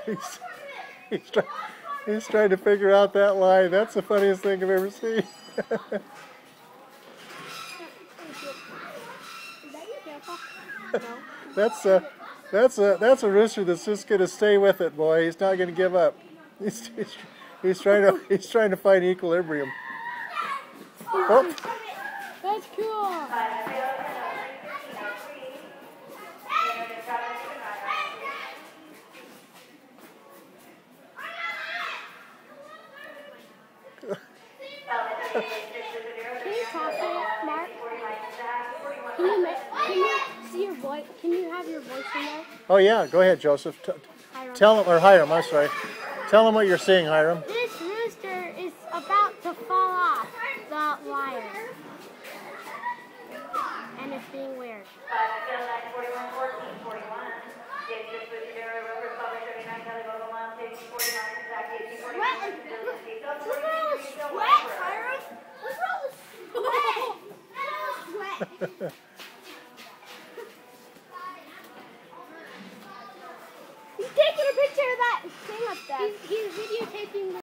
He's, he's, try, he's trying to figure out that line. That's the funniest thing I've ever seen. Is that your grandpa? No. That's a rooster that's just gonna stay with it, boy. He's not gonna give up. He's trying to find equilibrium. Oh. That's cool. Can you talk to it, Mark? Can you see your voice? Can you have your voice in there? Oh yeah, go ahead, Joseph. Tell him, or Hiram, I'm sorry. Tell him what you're seeing, Hiram. This rooster is about to fall off the wire. And it's being weird. Sweat, Hiram? What's wrong with sweat? Sweat. He's taking a picture of that thing up there. He's videotaping the